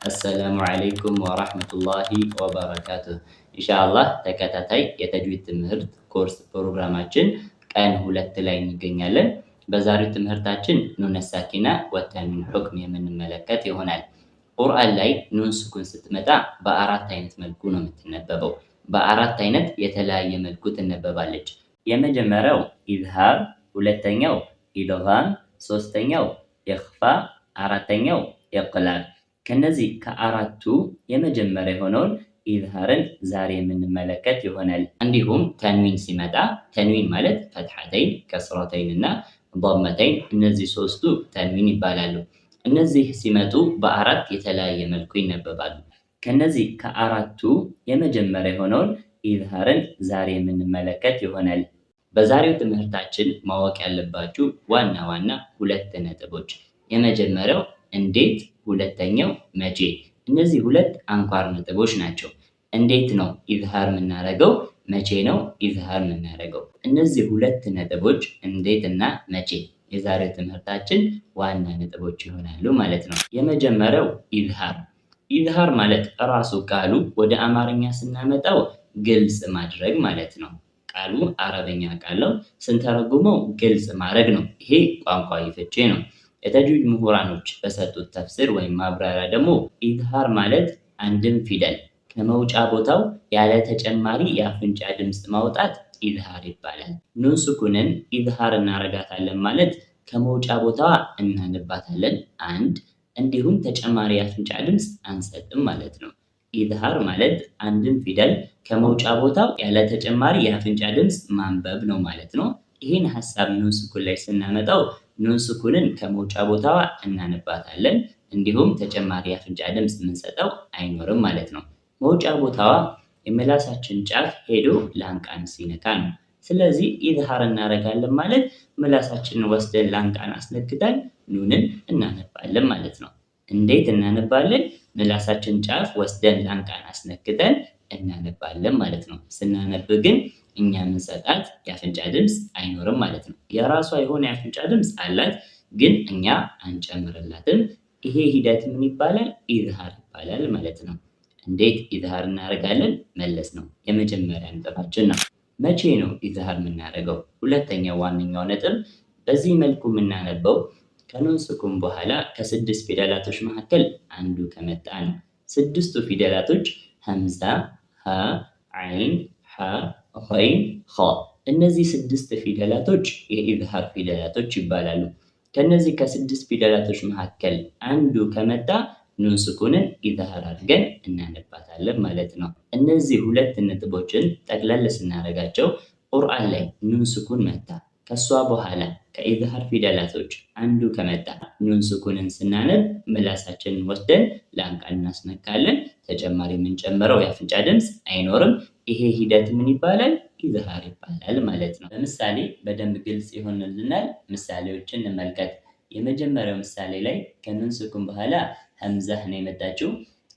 አሰላሙ አለይኩም ወራህመቱላሂ ወበረካቱህ። ኢንሻአላህ ተከታታይ የተጅዊድ ትምህርት ኮርስ ፕሮግራማችን ቀን 2 ላይ እንገኛለን። በዛሬው ትምህርታችን ኑን ሳኪና ወተንዊን ሁክም የምንመለከት ይሆናል። ቁርአን ላይ ኑን ስኩን ስትመጣ በአራት አይነት መልኩ ነው የምትነበበው። በአራት አይነት የተለያየ መልኩ ትነበባለች። የመጀመሪያው ኢዝሃር፣ ሁለተኛው ኢድጋም፣ ሶስተኛው ኢኽፋ፣ አራተኛው ኢቅላብ። ከነዚህ ከአራቱ የመጀመሪያ የሆነውን ኢዝሃርን ዛሬ የምንመለከት ይሆናል። እንዲሁም ተንዊን ሲመጣ ተንዊን ማለት ፈትሐተይን፣ ከስረተይን እና ضመተይን እነዚህ ሶስቱ ተንዊን ይባላሉ። እነዚህ ሲመጡ በአራት የተለያየ መልኩ ይነበባሉ። ከነዚህ ከአራቱ የመጀመሪያ የሆነውን ኢዝሃርን ዛሬ የምንመለከት ይሆናል። በዛሬው ትምህርታችን ማወቅ ያለባችሁ ዋና ዋና ሁለት ነጥቦች፣ የመጀመሪያው እንዴት፣ ሁለተኛው መቼ። እነዚህ ሁለት አንኳር ነጥቦች ናቸው። እንዴት ነው ኢዝሃር የምናደርገው? መቼ ነው ኢዝሃር የምናደርገው? እነዚህ ሁለት ነጥቦች እንዴት እና መቼ የዛሬው ትምህርታችን ዋና ነጥቦች ይሆናሉ ማለት ነው። የመጀመሪያው ኢዝሃር። ኢዝሃር ማለት ራሱ ቃሉ ወደ አማርኛ ስናመጣው ግልጽ ማድረግ ማለት ነው። ቃሉ አረበኛ ቃል ነው፣ ስንተረጉመው ግልጽ ማድረግ ነው። ይሄ ቋንቋዊ ፍቺ ነው። የተጅዊድ ምሁራኖች በሰጡት ተፍሲር ወይም ማብራሪያ ደግሞ ኢዝሃር ማለት አንድን ፊደል ከመውጫ ቦታው ያለ ተጨማሪ የአፍንጫ ድምፅ ማውጣት ኢዝሃር ይባላል። ኑን ስኩንን ኢዝሃር እናረጋታለን ማለት ከመውጫ ቦታዋ እናነባታለን አንድ፣ እንዲሁም ተጨማሪ የአፍንጫ ድምፅ አንሰጥም ማለት ነው። ኢዝሃር ማለት አንድን ፊደል ከመውጫ ቦታው ያለ ተጨማሪ የአፍንጫ ድምፅ ማንበብ ነው ማለት ነው። ይህን ሐሳብ ኑን ስኩን ላይ ስናመጣው ኑን ስኩንን ከመውጫ ቦታዋ እናነባታለን፣ እንዲሁም ተጨማሪ የአፍንጫ ድምፅ የምንሰጠው አይኖርም ማለት ነው። መውጫ ቦታዋ የምላሳችን ጫፍ ሄዶ ላንቃን ሲነካ ነው። ስለዚህ ኢዝሃር እናደርጋለን ማለት ምላሳችንን ወስደን ላንቃን አስነክተን ኑንን እናነባለን ማለት ነው። እንዴት እናነባለን? ምላሳችን ጫፍ ወስደን ላንቃን አስነክተን እናነባለን ማለት ነው። ስናነብ ግን እኛ የምንሰጣት የአፍንጫ ድምፅ አይኖርም ማለት ነው። የራሷ የሆነ የአፍንጫ ድምፅ አላት፣ ግን እኛ አንጨምርላትም። ይሄ ሂደት ምን ይባላል? ኢዝሃር ይባላል ማለት ነው። እንዴት ኢዝሃር እናደርጋለን? መለስ ነው የመጀመሪያ ነጥባችን ነው። መቼ ነው ኢዝሃር የምናደርገው? ሁለተኛው ዋነኛው ነጥብ በዚህ መልኩ የምናነበው ከኑን ስኩን በኋላ ከስድስት ፊደላቶች መካከል አንዱ ከመጣ ነው። ስድስቱ ፊደላቶች ሀምዛ፣ ሀ፣ ዓይን፣ ሐ፣ ኸይን፣ ኸ። እነዚህ ስድስት ፊደላቶች የኢዝሃር ፊደላቶች ይባላሉ። ከነዚህ ከስድስት ፊደላቶች መካከል አንዱ ከመጣ ኑን ስኩንን ኢዝሃር አድርገን እናነባታለን ማለት ነው። እነዚህ ሁለት ነጥቦችን ጠቅለል ስናደርጋቸው ቁርአን ላይ ኑን ስኩን መጣ፣ ከሷ በኋላ ከኢዝሃር ፊደላቶች አንዱ ከመጣ ኑን ስኩንን ስናነብ ምላሳችንን ወስደን ላንቃን እናስነካለን። ተጨማሪ የምንጨምረው የአፍንጫ ድምፅ አይኖርም። ይሄ ሂደት ምን ይባላል? ኢዝሃር ይባላል ማለት ነው። ለምሳሌ በደንብ ግልጽ ይሆንልናል። ምሳሌዎችን እንመልከት። የመጀመሪያው ምሳሌ ላይ ከኑን ስኩን በኋላ ሀምዛህ ነው የመጣችው።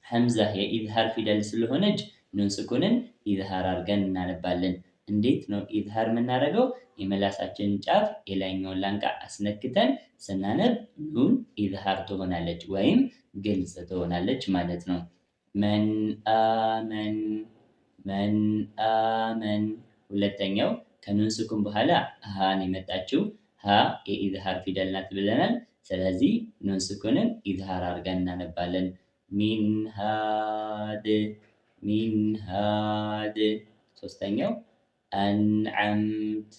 ሀምዛህ የኢዝሃር ፊደል ስለሆነች ኑን ስኩንን ኢዝሃር አድርገን እናነባለን። እንዴት ነው ኢዝሃር የምናደርገው? የምላሳችንን ጫፍ የላይኛውን ላንቃ አስነክተን ስናነብ ኑን ኢዝሃር ትሆናለች ወይም ግልጽ ትሆናለች ማለት ነው። መን አመን፣ መን አመን። ሁለተኛው ከኑን ስኩን በኋላ ሃን የመጣችው ሃ የኢዝሃር ፊደል ናት ብለናል። ስለዚህ ኑን ስኩንን ኢዝሃር አድርገን እናነባለን። ሚንሃድ፣ ሚንሃድ። ሶስተኛው አንዓምት፣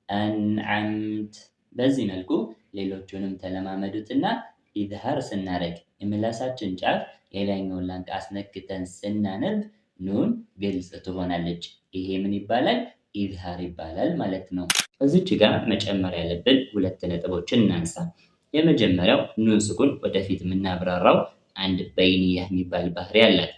አንዓምት። በዚህ መልኩ ሌሎቹንም ተለማመዱትና ኢዝሃር ስናደርግ የምላሳችን ጫፍ የላይኛውን ላንቃ አስነክተን ስናነብ ኑን ግልጽ ትሆናለች። ይሄ ምን ይባላል? ኢዝሃር ይባላል ማለት ነው። እዚች ጋር መጨመር ያለብን ሁለት ነጥቦችን እናንሳ። የመጀመሪያው ኑን ስኩን ወደፊት የምናብራራው አንድ በይንያህ የሚባል ባህሪ አላት።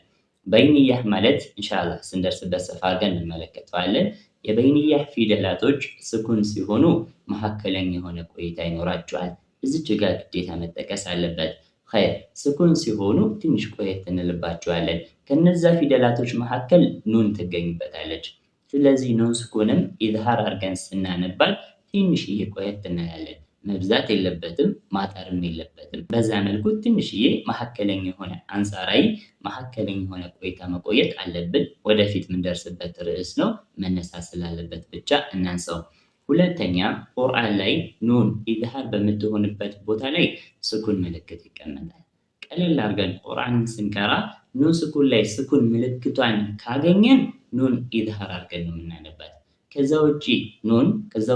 በይንያህ ማለት ኢንሻአላህ ስንደርስበት ሰፋ አድርገን እንመለከተዋለን። የበይንያህ ፊደላቶች ስኩን ሲሆኑ መካከለኛ የሆነ ቆይታ ይኖራቸዋል። እዚች ጋር ግዴታ መጠቀስ አለበት። ኸይር፣ ስኩን ሲሆኑ ትንሽ ቆየት እንልባቸዋለን። ከነዛ ፊደላቶች መካከል ኑን ትገኝበታለች። ስለዚህ ኑን ስኩንም ኢዝሃር አድርገን ስናነባል ትንሽዬ ቆየት እንላለን። መብዛት የለበትም፣ ማጠርም የለበትም። በዛ መልኩ ትንሽዬ መካከለኛ የሆነ አንጻራዊ መካከለኛ የሆነ ቆይታ መቆየት አለብን። ወደፊት የምንደርስበት ርዕስ ነው፣ መነሳት ስላለበት ብቻ እናንሳው። ሁለተኛ ቁርአን ላይ ኑን ኢዝሃር በምትሆንበት ቦታ ላይ ስኩን ምልክት ይቀመጣል። ቀለል አድርገን ቁርአንን ስንቀራ ኑን ስኩን ላይ ስኩን ምልክቷን ካገኘን ኑን ኢዝሃር አድርገን ነው የምናነባት። ከዛ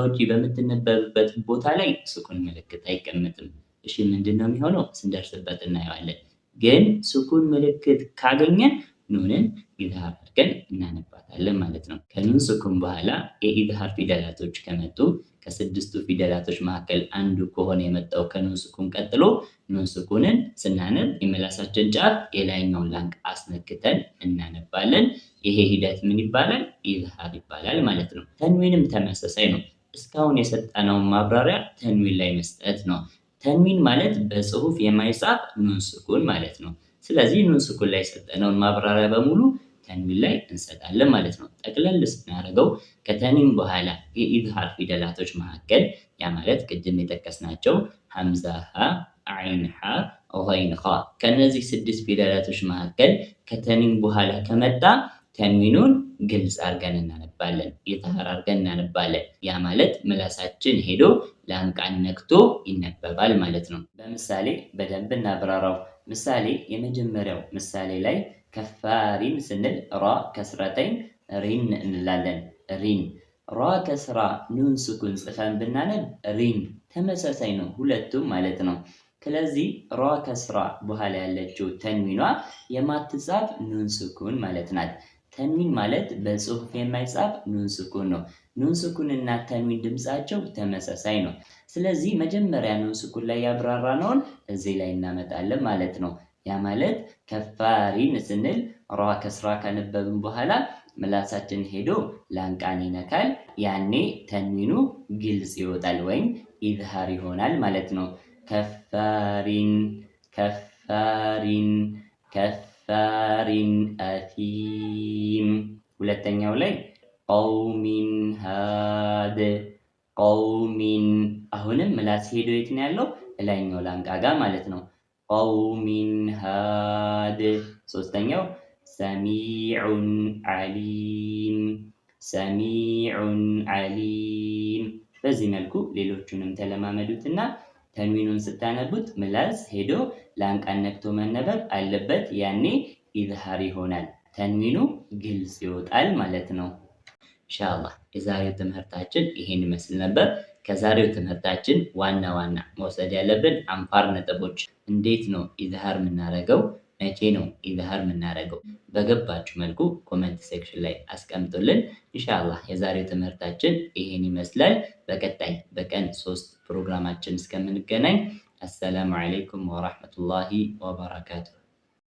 ውጪ በምትነበብበት ቦታ ላይ ስኩን ምልክት አይቀመጥም። እሺ ምንድነው የሚሆነው? ስንደርስበት እናየዋለን። ግን ስኩን ምልክት ካገኘን ኑንን ኢዝሃር አድርገን እናነባታለን ማለት ነው። ከኑን ስኩን በኋላ የኢዝሃር ፊደላቶች ከመጡ ከስድስቱ ፊደላቶች መካከል አንዱ ከሆነ የመጣው ከኑን ስኩን ቀጥሎ ኑን ስኩንን ስናነብ የምላሳችን ጫፍ የላይኛውን ላንቃ አስነክተን እናነባለን። ይሄ ሂደት ምን ይባላል? ኢዝሃር ይባላል ማለት ነው። ተንዊንም ተመሳሳይ ነው። እስካሁን የሰጠነውን ማብራሪያ ተንዊን ላይ መስጠት ነው። ተንዊን ማለት በጽሁፍ የማይጻፍ ኑን ስኩን ማለት ነው። ስለዚህ ኑን ስኩን ላይ የሰጠነውን ማብራሪያ በሙሉ ተንዊን ላይ እንሰጣለን ማለት ነው። ጠቅለል ስናደርገው ከተንዊን በኋላ የኢዝሃር ፊደላቶች መካከል ያ ማለት ቅድም የጠቀስናቸው ሐምዛ፣ ሀ፣ አይን፣ ሐ፣ ገይን፣ ኻ ከነዚህ 6 ፊደላቶች መካከል ከተንዊን በኋላ ከመጣ ተንዊኑን ግልጽ አድርገን እናነባለን፣ ኢዝሃር አድርገን እናነባለን። ያ ማለት ምላሳችን ሄዶ ላንቃን ነክቶ ይነበባል ማለት ነው። በምሳሌ በደንብ እናብራራው። ምሳሌ የመጀመሪያው ምሳሌ ላይ ከፋሪን ስንል ራ ከስረተይን ሪን እንላለን። ሪን ራ ከስራ ኑን ስኩን ጽፈን ብናነብ ሪን ተመሳሳይ ነው ሁለቱም ማለት ነው። ስለዚህ ራ ከስራ በኋላ ያለችው ተንዊኗ የማትጻፍ ኑን ስኩን ማለት ናት። ተንዊን ማለት በጽሁፍ የማይጻፍ ኑን ስኩን ነው። ኑን ስኩን እና ተንዊን ድምጻቸው ተመሳሳይ ነው። ስለዚህ መጀመሪያ ኑን ስኩን ላይ ያብራራነውን እዚህ ላይ እናመጣለን ማለት ነው። ያ ማለት ከፋሪን ስንል ራ ከስራ ካነበብን በኋላ ምላሳችን ሄዶ ላንቃን ይነካል። ያኔ ተንዊኑ ግልጽ ይወጣል ወይም ኢዝሃር ይሆናል ማለት ነው። ከፋሪን ከፋሪን ከፋሪን አቲም። ሁለተኛው ላይ ቀውሚን ሃድ ቀውሚን። አሁንም ምላስ ሄዶ የት ነው ያለው? ላይኛው ላንቃ ጋር ማለት ነው። ቀውሚን ሃድ። ሶስተኛው ሰሚዑን ዓሊም ሰሚዑን ዓሊም። በዚህ መልኩ ሌሎቹንም ተለማመዱትና ተንዊኑን ስታነቡት ምላስ ሄዶ ላንቃን ነክቶ መነበብ አለበት። ያኔ ኢዝሃር ይሆናል፣ ተንዊኑ ግልጽ ይወጣል ማለት ነው። ኢንሻአላህ የዛሬው ትምህርታችን ይሄን ይመስል ነበር። ከዛሬው ትምህርታችን ዋና መውሰድ ያለብን አንኳር ነጥቦች፣ እንዴት ነው ኢዝሃር የምናደርገው፣ መቼ ነው ኢዝሃር የምናደርገው፣ በገባችሁ መልኩ ኮሜንት ሴክሽን ላይ አስቀምጡልን። ኢንሻአላህ የዛሬው ትምህርታችን ይሄን ይመስላል። በቀጣይ በቀን 3 ፕሮግራማችን እስከምንገናኝ አሰላሙ አለይኩም ወራህመቱላሂ ወበረካቱሁ።